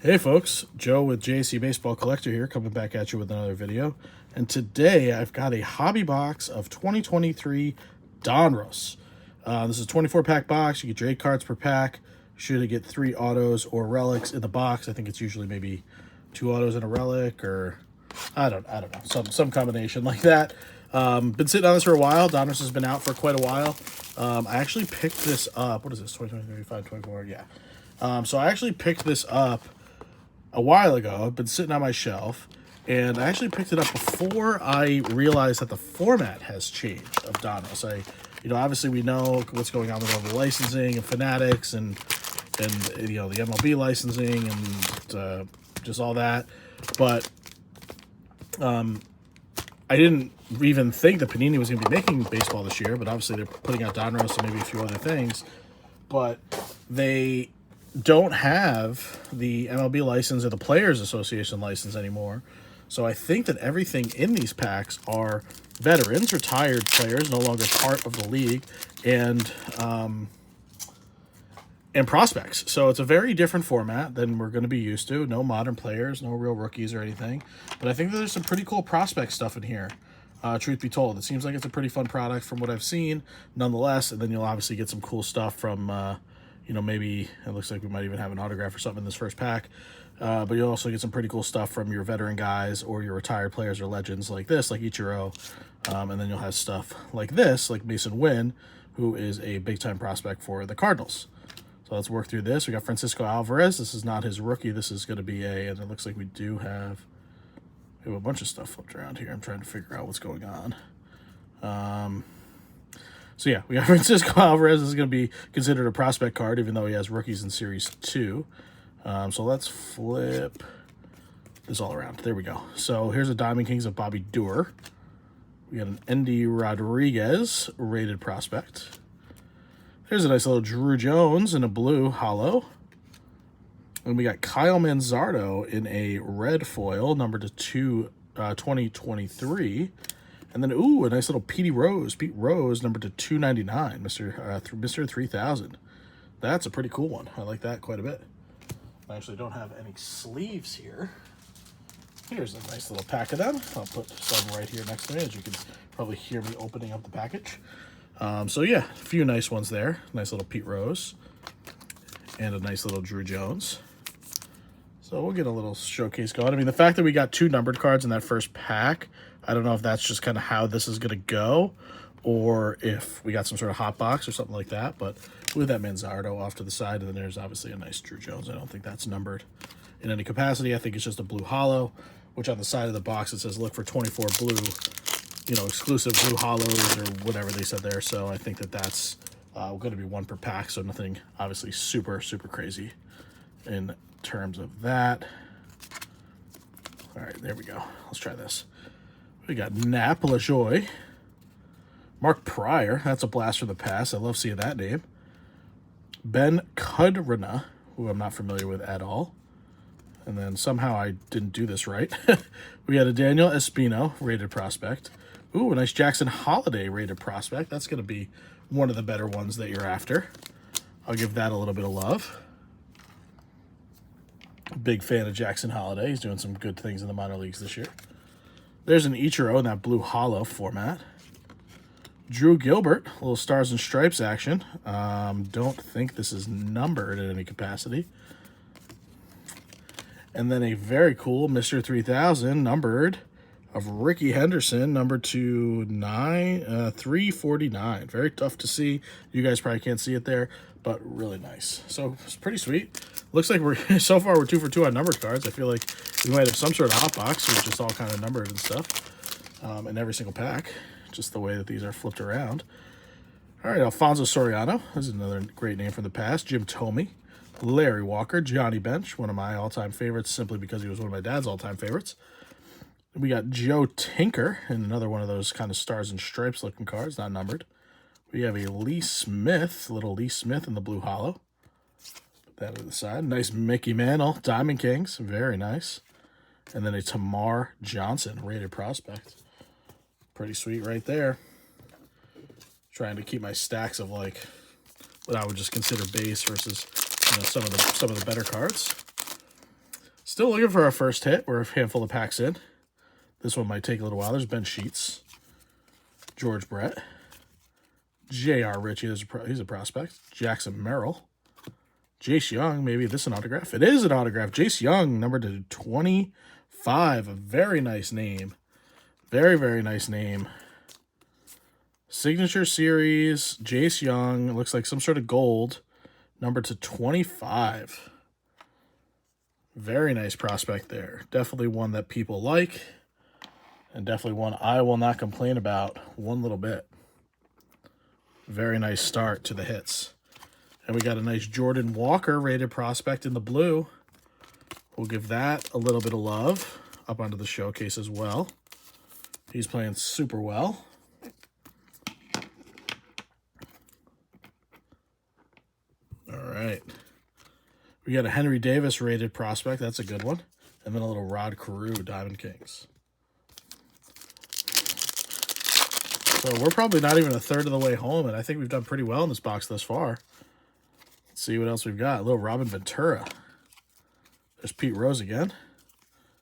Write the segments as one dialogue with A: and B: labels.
A: Hey folks, Joe with JC Baseball Collector here, coming back at you with another video. And today I've got a hobby box of 2023 Donruss. This is a 24-pack box. You get your 8 cards per pack. Should get 3 autos or relics in the box. I think it's usually maybe 2 autos and a relic, or I don't know, some combination like that. Been sitting on this for a while. Donruss has been out for quite a while. I actually picked this up. What is this? 2023, 5, 24? Yeah. So I actually picked this up a while ago. I've been sitting on my shelf, and I actually picked it up before I realized that the format has changed of Donruss. Obviously we know what's going on with all the licensing and fanatics and the MLB licensing and just all that, but I didn't even think that Panini was going to be making baseball this year. But obviously they're putting out Donruss and maybe a few other things, but they don't have the MLB license or the Players Association license anymore. So I think that everything in these packs are veterans, retired players, no longer part of the league, and prospects. So it's a very different format than we're going to be used to. No modern players, no real rookies or anything. But I think that there's some pretty cool prospect stuff in here. Truth be told, it seems like it's a pretty fun product from what I've seen, nonetheless. And then you'll obviously get some cool stuff from maybe it looks like we might even have an autograph or something in this first pack. But you'll also get some pretty cool stuff from your veteran guys or your retired players or legends like this, like Ichiro. And then you'll have stuff like this, like Mason Wynn, who is a big-time prospect for the Cardinals. So let's work through this. We got Francisco Alvarez. This is not his rookie. This is going to be and it looks like we have a bunch of stuff flipped around here. I'm trying to figure out what's going on. So yeah, we got Francisco Alvarez. This is going to be considered a prospect card, even though he has rookies in Series 2. So let's flip this all around. There we go. So here's a Diamond Kings of Bobby Doerr. We got an Endy Rodriguez rated prospect. Here's a nice little Drew Jones in a blue holo. And we got Kyle Manzardo in a red foil, numbered to 2023. And then, a nice little Pete Rose, number to 299, Mr. 3000. That's a pretty cool one. I like that quite a bit. I actually don't have any sleeves here. Here's a nice little pack of them. I'll put some right here next to me, as you can probably hear me opening up the package. So yeah, a few nice ones there. Nice little Pete Rose and a nice little Drew Jones. So we'll get a little showcase going. I mean, the fact that we got 2 numbered cards in that first pack, I don't know if that's just kind of how this is going to go, or if we got some sort of hot box or something like that. But with that Manzardo off to the side, and then there's obviously a nice Drew Jones. I don't think that's numbered in any capacity. I think it's just a blue holo, which on the side of the box it says look for 24 blue, exclusive blue holos or whatever they said there. So I think that that's going to be 1 per pack. So nothing obviously super crazy in terms of that. All right, there we go. Let's try this. We got Nap LaJoie, Mark Pryor. That's a blast from the past. I love seeing that name. Ben Kudrina, who I'm not familiar with at all. And then somehow I didn't do this right. We got a Daniel Espino rated prospect. A nice Jackson Holiday rated prospect. That's going to be one of the better ones that you're after. I'll give that a little bit of love. Big fan of Jackson Holiday. He's doing some good things in the minor leagues this year. There's an Ichiro in that blue holo format. Drew Gilbert, a little Stars and Stripes action. Don't think this is numbered in any capacity. And then a very cool Mr. 3000 numbered of Ricky Henderson, numbered to 349. Very tough to see. You guys probably can't see it there, but really nice. So it's pretty sweet. Looks like so far we're 2 for 2 on numbered cards. I feel like we might have some sort of hot box, which is all kind of numbered and stuff in every single pack, just the way that these are flipped around. All right, Alfonso Soriano. This is another great name from the past. Jim Thome, Larry Walker, Johnny Bench, one of my all-time favorites simply because he was one of my dad's all-time favorites. We got Joe Tinker and another one of those kind of Stars and Stripes looking cards, not numbered. We have a Lee Smith, little Lee Smith in the blue holo. Put that to the side. Nice Mickey Mantle, Diamond Kings, very nice. And then a Tamar Johnson rated prospect. Pretty sweet right there. Trying to keep my stacks of like what I would just consider base versus some of the better cards. Still looking for our first hit. We're a handful of packs in. This one might take a little while. There's Ben Sheets, George Brett, J.R. Ritchie. He's a prospect. Jackson Merrill, Jace Young. Maybe this is an autograph. It is an autograph. Jace Young, number to 25. A very nice name. Very, very nice name. Signature Series, Jace Young. It looks like some sort of gold. Number to 25. Very nice prospect there. Definitely one that people like. And definitely one I will not complain about one little bit. Very nice start to the hits. And we got a nice Jordan Walker rated prospect in the blue. We'll give that a little bit of love up onto the showcase as well. He's playing super well. All right. We got a Henry Davis rated prospect. That's a good one. And then a little Rod Carew Diamond Kings. So we're probably not even a third of the way home, and I think we've done pretty well in this box thus far. Let's see what else we've got. A little Robin Ventura. There's Pete Rose again.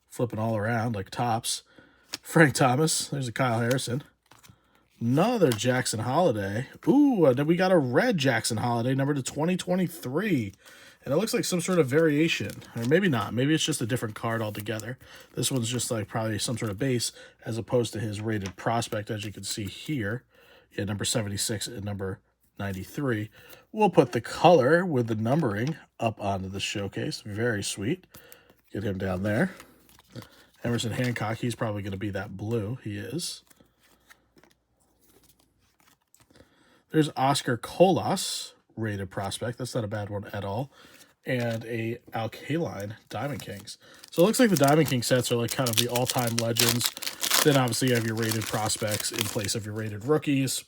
A: Flipping all around like tops. Frank Thomas. There's a Kyle Harrison. Another Jackson Holiday. Ooh, then we got a red Jackson Holiday, number to 2023. And it looks like some sort of variation. Or maybe not. Maybe it's just a different card altogether. This one's just like probably some sort of base as opposed to his rated prospect, as you can see here. Yeah, number 76 and number 93. We'll put the color with the numbering up onto the showcase. Very sweet. Get him down there. Emerson Hancock, he's probably going to be that blue. He is. There's Oscar Colas, rated prospect. That's not a bad one at all. And a Alkaline Diamond Kings. So it looks like the Diamond King sets are like kind of the all-time legends. Then obviously you have your rated prospects in place of your rated rookies.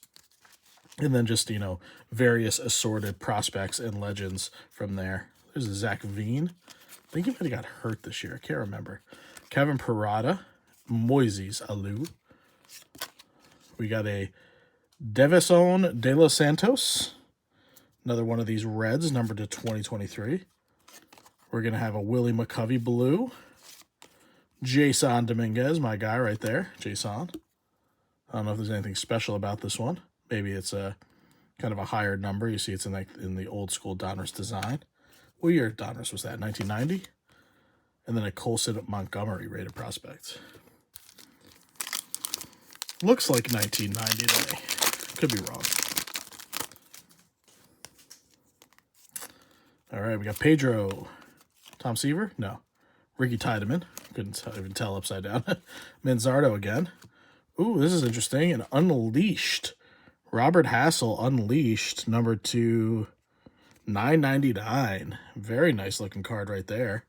A: And then just, you know, various assorted prospects and legends from there. There's a Zach Veen. I think he might have got hurt this year. I can't remember. Kevin Parada. Moises Alou. We got a Devison De Los Santos. Another one of these reds, numbered to 2023. We're going to have a Willie McCovey blue. Jason Dominguez, my guy right there. Jason. I don't know if there's anything special about this one. Maybe it's a kind of a higher number. You see it's in the old school Donruss design. What year Donruss was that? 1990? And then a Colson Montgomery rated prospect. Looks like 1990 to me. Could be wrong. All right, we got Pedro. Tom Seaver? No. Ricky Tiedemann. Couldn't even tell upside down. Manzardo again. Ooh, this is interesting. An Unleashed. Robert Hassel Unleashed, number 2, 999. Very nice looking card right there.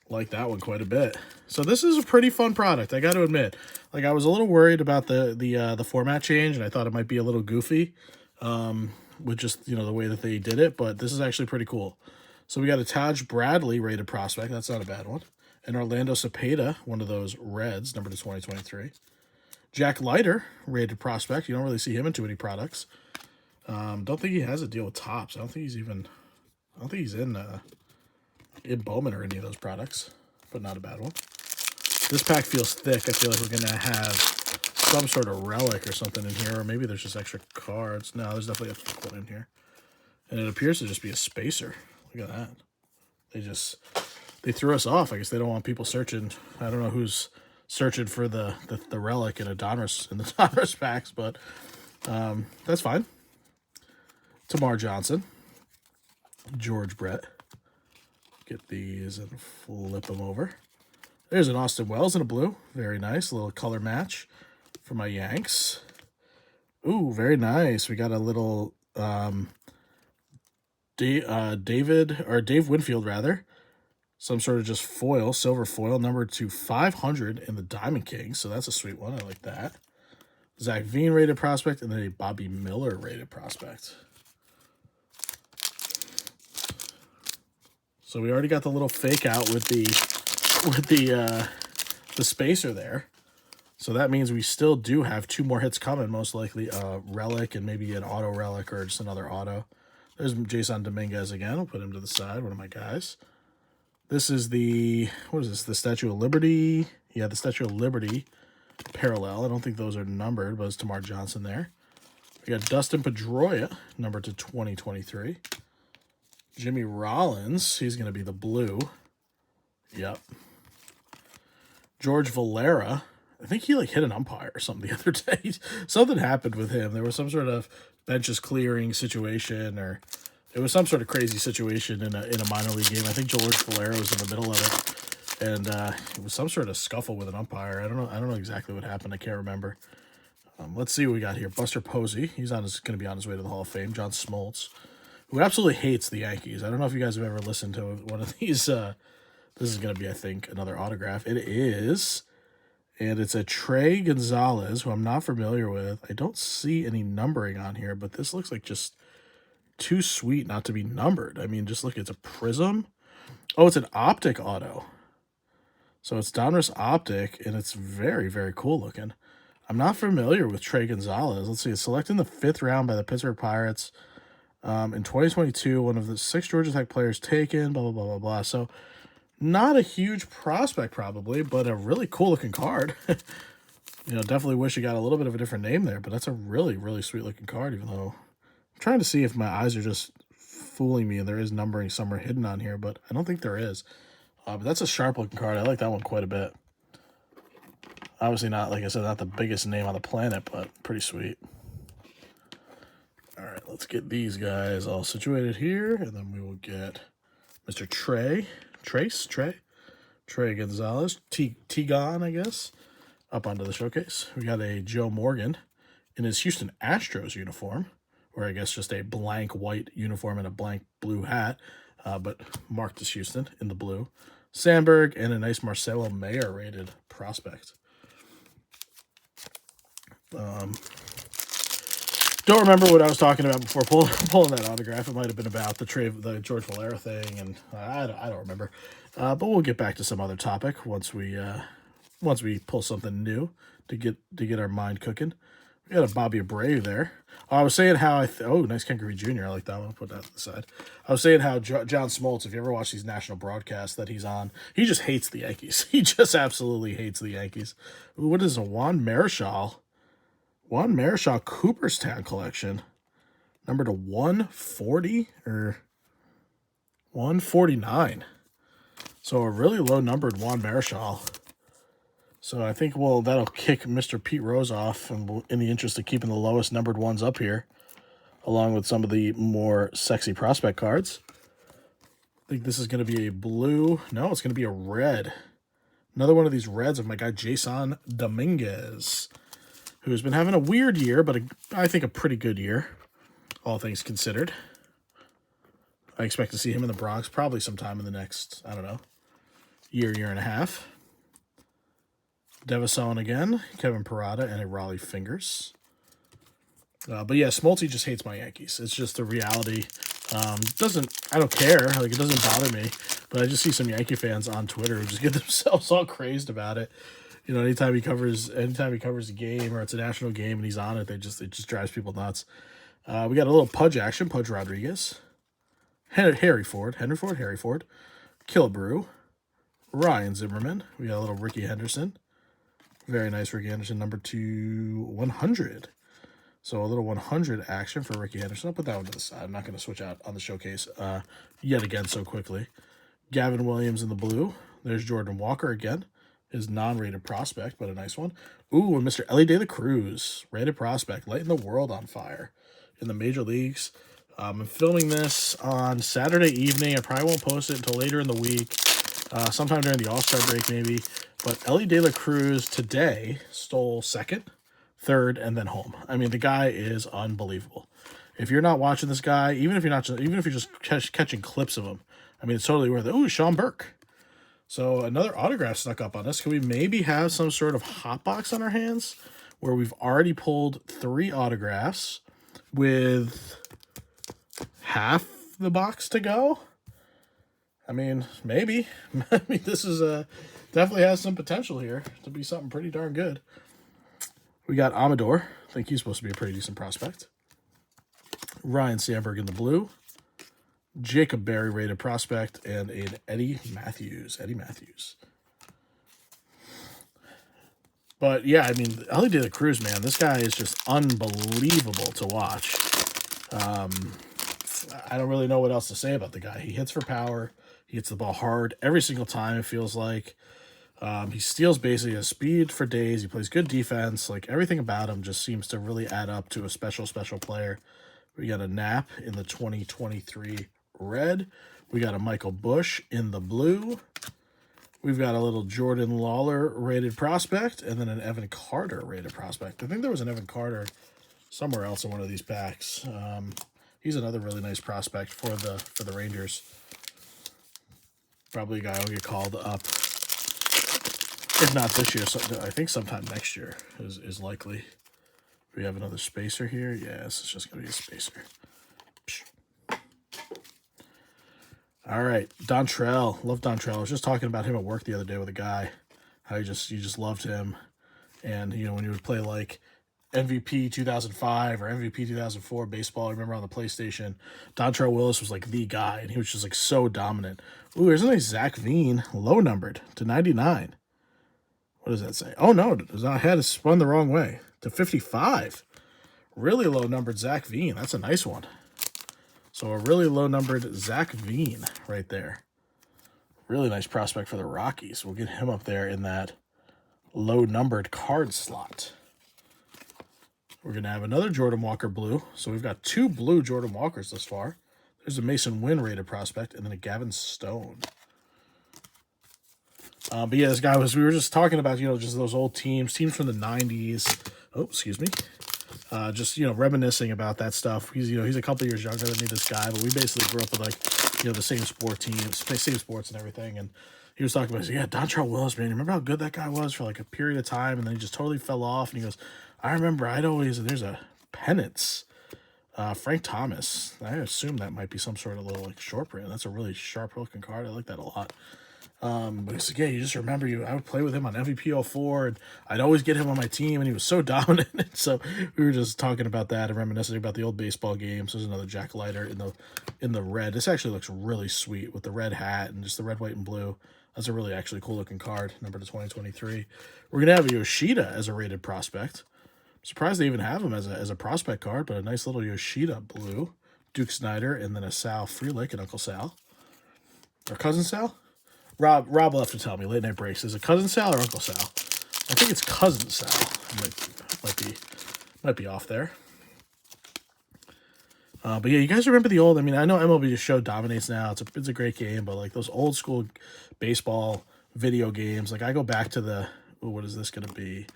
A: Like that one quite a bit. So this is a pretty fun product, I got to admit. Like I was a little worried about the format change, and I thought it might be a little goofy with just, you know, the way that they did it, but this is actually pretty cool. So we got a Taj Bradley rated prospect. That's not a bad one. And Orlando Cepeda, one of those reds, number to 2023. Jack Leiter, rated prospect. You don't really see him in too many products. Don't think he has a deal with Topps. I don't think he's in Bowman or any of those products, but not a bad one. This pack feels thick. I feel like we're going to have some sort of relic or something in here, or maybe there's just extra cards. No, there's definitely a thick one in here. And it appears to just be a spacer. Look at that. They threw us off. I guess they don't want people searching. I don't know who's searching for the relic in the Donruss packs, but that's fine. Tamar Johnson. George Brett. Get these and flip them over. There's an Austin Wells in a blue. Very nice. A little color match for my Yanks. Ooh, very nice. We got a little Dave Winfield, rather. Some sort of just foil, silver foil, number to 500 in the Diamond King. So that's a sweet one. I like that. Zach Veen rated prospect, and then a Bobby Miller rated prospect. So we already got the little fake out with the spacer there. So that means we still do have 2 more hits coming, most likely a relic and maybe an auto relic or just another auto. There's Jason Dominguez again. We'll put him to the side, one of my guys. This is the, what is this, the Statue of Liberty? Yeah, the Statue of Liberty parallel. I don't think those are numbered, but it's Tamar Johnson there. We got Dustin Pedroia, numbered to 2023. Jimmy Rollins, he's going to be the blue. Yep. George Valera, I think he like hit an umpire or something the other day. Something happened with him. There was some sort of benches clearing situation, or it was some sort of crazy situation in a minor league game. I think George Valera was in the middle of it, and it was some sort of scuffle with an umpire. I don't know exactly what happened. I can't remember. Let's see what we got here. Buster Posey, he's going to be on his way to the Hall of Fame. John Smoltz, who absolutely hates the Yankees. I don't know if you guys have ever listened to one of these. This is going to be, I think, another autograph. It is, and it's a Trey Gonzalez, who I'm not familiar with. I don't see any numbering on here, but this looks like just too sweet not to be numbered. I mean, just look, it's a Prism. Oh, it's an Optic auto. So it's Donruss Optic, and it's very, very cool looking. I'm not familiar with Trey Gonzalez. Let's see, it's selected in the 5th round by the Pittsburgh Pirates. In 2022, one of the 6 Georgia Tech players taken, blah, blah, blah, blah, blah. So not a huge prospect probably, but a really cool looking card. You know, definitely wish you got a little bit of a different name there, but that's a really, really sweet looking card, even though I'm trying to see if my eyes are just fooling me and there is numbering somewhere hidden on here, but I don't think there is. But that's a sharp looking card. I like that one quite a bit. Obviously not, like I said, not the biggest name on the planet, but pretty sweet. All right, let's get these guys all situated here, and then we will get Mr. Trey Gonzalez, T-Gon, I guess, up onto the showcase. We got a Joe Morgan in his Houston Astros uniform, or I guess just a blank white uniform and a blank blue hat, but marked as Houston in the blue. Sandberg and a nice Marcelo Mayer rated prospect. Don't remember what I was talking about before pulling that autograph. It might have been about the George Valera thing, and I don't remember. But we'll get back to some other topic once we pull something new to get our mind cooking. We got a Bobby Abreu there. I was saying how nice Ken Griffey Jr. I like that one. I'll put that to the side. I was saying how John Smoltz, if you ever watch these national broadcasts that he's on, he just hates the Yankees. He just absolutely hates the Yankees. What is a Juan Marichal Cooperstown collection, number to 140 or 149. So a really low numbered Juan Marichal. So I think, well, that'll kick Mr. Pete Rose off, and in the interest of keeping the lowest numbered ones up here, along with some of the more sexy prospect cards. I think this is going to be a blue. No, it's going to be a red. Another one of these reds of my guy Jason Dominguez, who's been having a weird year, but I think a pretty good year, all things considered. I expect to see him in the Bronx probably sometime in the next, I don't know, year and a half. Devison again, Kevin Parada, and a Raleigh Fingers. But yeah, Smoltz just hates my Yankees. It's just a reality. I don't care. Like, it doesn't bother me. But I just see some Yankee fans on Twitter who just get themselves all crazed about it. You know, anytime he covers a game or it's a national game and he's on it, it just drives people nuts. We got a little Pudge action. Pudge Rodriguez, Harry Ford, Killebrew, Ryan Zimmerman. We got a little Ricky Henderson. Very nice Ricky Henderson, number 2/100. So a little 100 action for Ricky Henderson. I'll put that one to the side. I'm not going to switch out on the showcase yet again so quickly. Gavin Williams in the blue. There's Jordan Walker again. His non-rated prospect, but a nice one. Ooh, and Mr. Ellie De La Cruz, rated prospect, lighting the world on fire in the major leagues. I'm filming this on Saturday evening. I probably won't post it until later in the week, sometime during the All-Star break maybe. But Ellie De La Cruz today stole second, third, and then home. I mean, the guy is unbelievable. If you're not watching this guy, even if you're just catching clips of him, I mean, it's totally worth it. Ooh, Sean Burke. So another autograph snuck up on us. Can we maybe have some sort of hot box on our hands where we've already pulled 3 autographs with half the box to go? I mean, maybe. I mean, this is definitely has some potential here to be something pretty darn good. We got Amador. I think he's supposed to be a pretty decent prospect. Ryan Sandberg in the blue. Jacob Berry rated prospect, and an Eddie Matthews. But yeah, I mean, Ellie De La Cruz, man, this guy is just unbelievable to watch. I don't really know what else to say about the guy. He hits for power. He hits the ball hard every single time, it feels like. He steals basically his speed for days. He plays good defense. Like, everything about him just seems to really add up to a special player. We got a Knapp in the 2023 red. We got a Michael Bush in the blue. We've got a little Jordan Lawler rated prospect, and then an Evan Carter rated prospect. I think there was an Evan Carter somewhere else in one of these packs. He's another really nice prospect for the Rangers. Probably a guy who'll get called up. If not this year, so I think sometime next year is likely. We have another spacer here. Yes, it's just going to be a spacer. All right, Dontrell. Love Dontrell. I was just talking about him at work the other day with a guy. How you just loved him. And, you know, when you would play like MVP 2005 or MVP 2004 baseball, I remember on the PlayStation, Dontrell Willis was like the guy, and he was just like so dominant. Ooh, there's a nice Zach Veen, low numbered to 99. What does that say? Oh, no, I had it spun the wrong way. To 55. Really low numbered Zach Veen. That's a nice one. So a really low numbered Zach Veen right there. Really nice prospect for the Rockies. We'll get him up there in that low numbered card slot. We're going to have another Jordan Walker blue. So we've got 2 blue Jordan Walkers thus far. There's a Mason Wynn rated prospect, and then a Gavin Stone. But yeah, this guy we were just talking about, you know, just those old teams from the 90s. Oh, excuse me. Just, you know, reminiscing about that stuff. He's a couple years younger than me, this guy, but we basically grew up with, like, you know, the same sport teams, same sports and everything. And he was talking about, yeah, Dontrell Willis, man, you remember how good that guy was for like a period of time, and then he just totally fell off. And he goes, I remember there's a Pennants, Frank Thomas. I assume that might be some sort of little like short print. That's a really sharp looking card. I like that a lot. But he's like, yeah, you just remember I would play with him on MVP 04, and I'd always get him on my team, and he was so dominant. So we were just talking about that and reminiscing about the old baseball games. There's another Jack Leiter in the red. This actually looks really sweet with the red hat and just the red, white, and blue. That's a really actually cool looking card, number to 2023. We're gonna have a Yoshida as a rated prospect. I'm surprised they even have him as a prospect card, but a nice little Yoshida blue. Duke Snyder, and then a Sal Frelick and Uncle Sal. Or Cousin Sal? Rob will have to tell me. Late Night Breaks. Is it Cousin Sal or Uncle Sal? I think it's Cousin Sal. Might be off there. But yeah, you guys remember the old? I mean, I know MLB The Show dominates now. It's a great game, but like those old school baseball video games. Like I go back to the. Ooh, what is this going to be?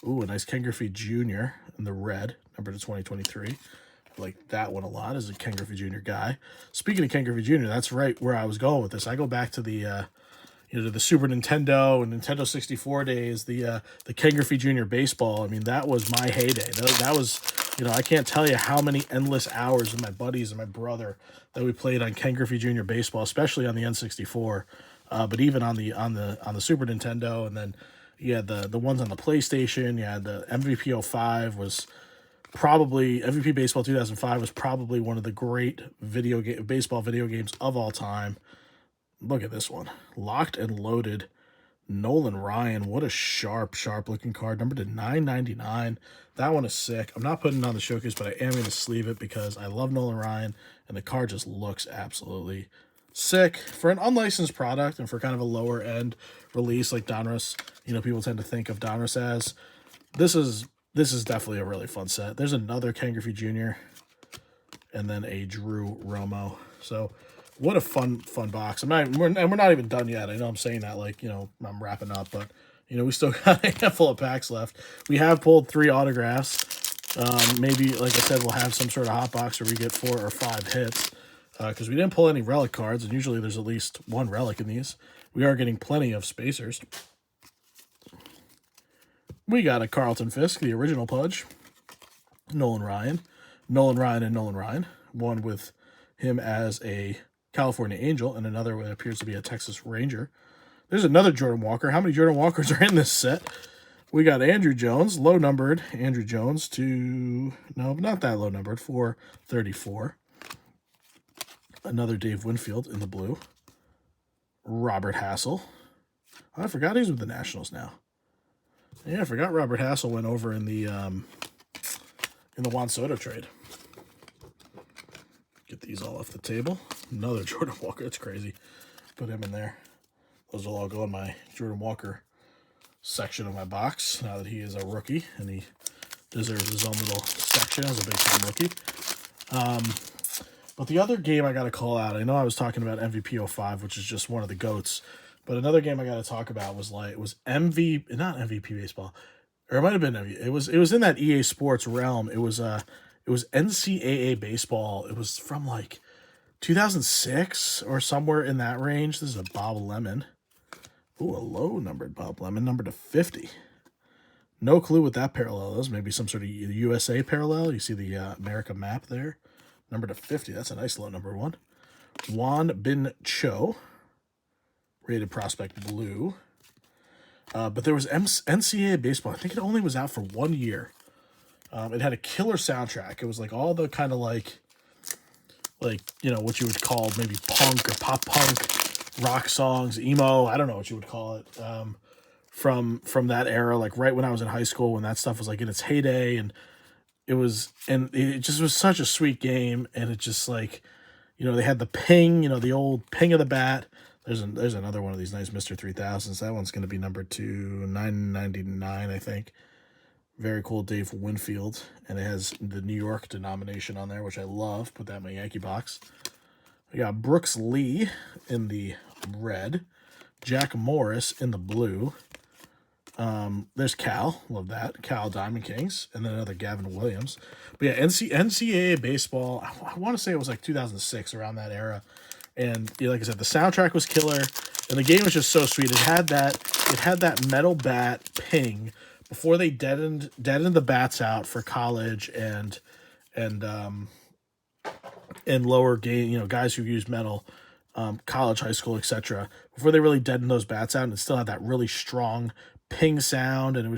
A: Ooh, a nice Ken Griffey Jr. in the red, number to 2023. I like that one a lot as a Ken Griffey Jr. guy. Speaking of Ken Griffey Jr., that's right where I was going with this. I go back to the. You know, the Super Nintendo and Nintendo 64 days, the Ken Griffey Jr. baseball. I mean, that was my heyday. That was, you know, I can't tell you how many endless hours with my buddies and my brother that we played on Ken Griffey Jr. baseball, especially on the N64. But even on the Super Nintendo, and then the ones on the PlayStation. Yeah, the MVP 05 was probably MVP Baseball 2005 was probably one of the great baseball video games of all time. Look at this one. Locked and Loaded. Nolan Ryan. What a sharp looking card. Number to 999. That one is sick. I'm not putting it on the showcase, but I am going to sleeve it because I love Nolan Ryan, and the card just looks absolutely sick. For an unlicensed product and for kind of a lower end release like Donruss, you know, people tend to think of Donruss as, this is definitely a really fun set. There's another Ken Griffey Jr. and then a Drew Romo. So what a fun box. We're not even done yet. I know I'm saying that like, you know, I'm wrapping up, but you know, we still got a handful of packs left. We have pulled 3 autographs. Maybe, like I said, we'll have some sort of hot box where we get 4 or 5 hits. Because we didn't pull any relic cards, and usually there's at least 1 relic in these. We are getting plenty of spacers. We got a Carlton Fisk, the original Pudge. Nolan Ryan. Nolan Ryan. One with him as a California Angel, and another what appears to be a Texas Ranger. There's another Jordan Walker. How many Jordan Walkers are in this set? We got Andrew Jones, low-numbered Andrew Jones to... No, not that low-numbered, 434. Another Dave Winfield in the blue. Robert Hassel. Oh, I forgot he's with the Nationals now. Yeah, I forgot Robert Hassel went over in the Juan Soto trade. Get these all off the table. Another Jordan Walker. That's crazy. Put him in there. Those will all go in my Jordan Walker section of my box now that he is a rookie and he deserves his own little section as a big-time rookie. But the other game I got to call out, I know I was talking about MVP 05, which is just one of the GOATs, but another game I got to talk about was not MVP baseball, or it might have been MVP. It was in that EA Sports realm. It was NCAA baseball. It was from like 2006 or somewhere in that range. This is a Bob Lemon. Ooh, a low numbered Bob Lemon, numbered to 50. No clue what that parallel is. Maybe some sort of USA parallel. You see the America map there. Number to 50. That's a nice low number one. Juan Bin Cho. Rated prospect blue. But there was NCAA baseball. I think it only was out for 1 year. It had a killer soundtrack. It was like all the kind of like what you would call maybe punk or pop punk rock songs, emo. I don't know what you would call it. From that era, like right when I was in high school, when that stuff was like in its heyday, and it just was such a sweet game. And it just like, they had the ping, the old ping of the bat. There's another one of these nice Mr. 3000s. That one's going to be number 999, I think. Very cool Dave Winfield. And it has the New York denomination on there, which I love. Put that in my Yankee box. We got Brooks Lee in the red. Jack Morris in the blue. There's Cal, love that. Cal Diamond Kings, and then another Gavin Williams. But yeah, NCAA baseball, I want to say it was like 2006, around that era. And like I said, the soundtrack was killer, and the game was just so sweet. It had that metal bat ping before they deadened the bats out for college and lower game, guys who use metal, college, high school, etc. Before they really deadened those bats out, and it still had that really strong ping sound, and it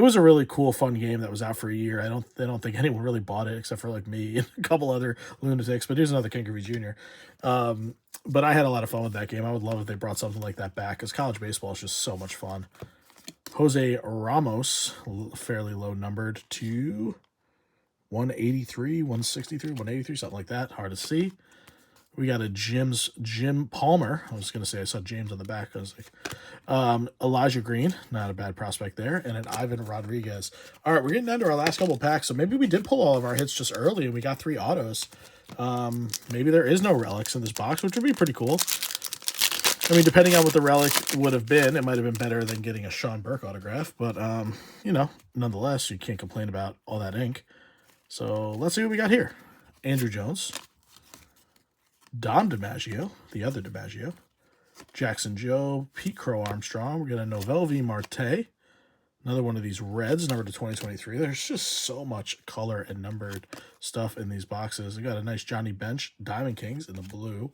A: was a really cool, fun game that was out for a year. I don't think anyone really bought it except for like me and a couple other lunatics. But here's another Ken Griffey Jr. But I had a lot of fun with that game. I would love if they brought something like that back, because college baseball is just so much fun. Jose Ramos, fairly low numbered to 183, 163, 183, something like that. Hard to see. We got a Jim Palmer. I was going to say I saw James on the back. I was like, Elijah Green, not a bad prospect there, and an Ivan Rodriguez. All right, we're getting down to our last couple packs, so maybe we did pull all of our hits just early, and we got 3 autos. Maybe there is no relics in this box, which would be pretty cool. I mean, depending on what the relic would have been, it might have been better than getting a Sean Burke autograph, but, nonetheless, you can't complain about all that ink. So let's see what we got here. Andrew Jones. Don DiMaggio, the other DiMaggio. Jackson Joe, Pete Crow Armstrong. We're going to Novelvi Marte. Another one of these reds, numbered to 2023. There's just so much color and numbered stuff in these boxes. We got a nice Johnny Bench, Diamond Kings in the blue.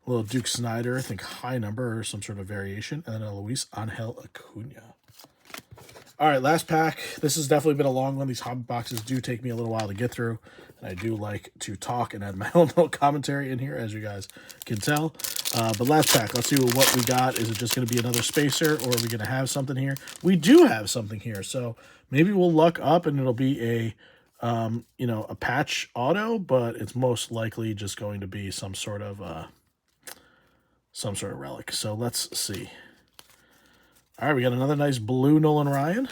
A: A little Duke Snyder, I think high number or some sort of variation. And then a Luis Angel Acuna. All right, last pack. This has definitely been a long one. These hobby boxes do take me a little while to get through, and I do like to talk and add my own little commentary in here, as you guys can tell. But last pack, let's see what we got. Is it just going to be another spacer, or are we going to have something here? We do have something here, so maybe we'll luck up and it'll be a patch auto, but it's most likely just going to be some sort of relic. So let's see. All right, we got another nice blue Nolan Ryan.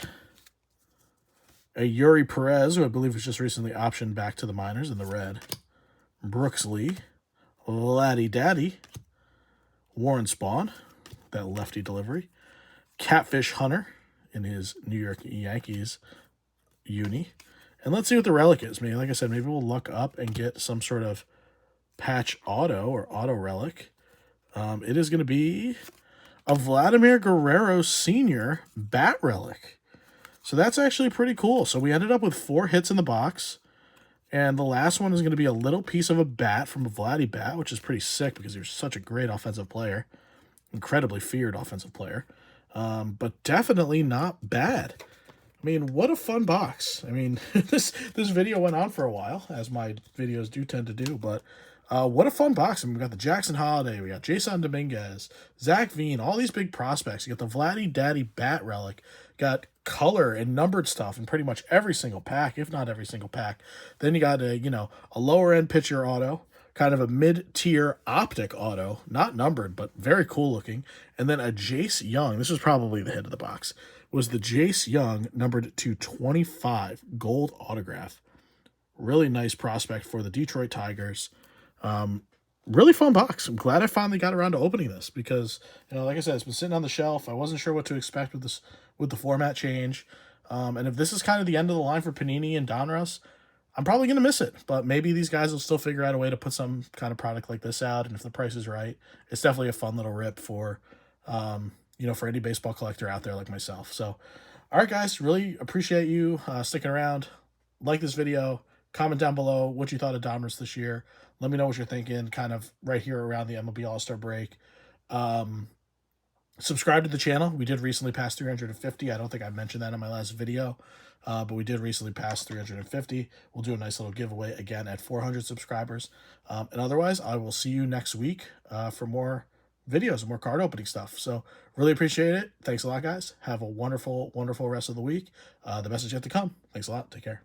A: A Yuri Perez, who I believe was just recently optioned back to the minors in the red. Brooks Lee. Laddie Daddy. Warren Spahn, that lefty delivery. Catfish Hunter in his New York Yankees uni. And let's see what the relic is. Maybe, like I said, maybe we'll luck up and get some sort of patch auto or auto relic. It is going to be a Vladimir Guerrero Sr. bat relic. So that's actually pretty cool. So we ended up with 4 hits in the box. And the last one is going to be a little piece of a bat from a Vladdy bat, which is pretty sick because he was such a great offensive player. Incredibly feared offensive player. But definitely not bad. I mean, what a fun box. I mean, this video went on for a while, as my videos do tend to do. But What a fun box. I mean, we got the Jackson Holiday, we got Jason Dominguez, Zach Veen, all these big prospects. You got the Vladdy Daddy Bat Relic, got color and numbered stuff in pretty much every single pack, if not every single pack. Then you got a, a lower end pitcher auto, kind of a mid-tier optic auto, not numbered, but very cool looking. And then a Jace Young, this was probably the hit of the box, was the Jace Young numbered to 25 gold autograph. Really nice prospect for the Detroit Tigers. Really fun box. I'm glad I finally got around to opening this because, like I said, it's been sitting on the shelf. I wasn't sure what to expect with this, with the format change. And if this is kind of the end of the line for Panini and Donruss, I'm probably going to miss it. But maybe these guys will still figure out a way to put some kind of product like this out. And if the price is right, it's definitely a fun little rip for, for any baseball collector out there like myself. So, all right, guys, really appreciate you sticking around. Like this video. Comment down below what you thought of Donruss this year. Let me know what you're thinking kind of right here around the MLB All-Star break. Subscribe to the channel. We did recently pass 350. I don't think I mentioned that in my last video, but we did recently pass 350. We'll do a nice little giveaway again at 400 subscribers. And otherwise, I will see you next week for more videos and more card opening stuff. So really appreciate it. Thanks a lot, guys. Have a wonderful, wonderful rest of the week. The best is yet to come. Thanks a lot. Take care.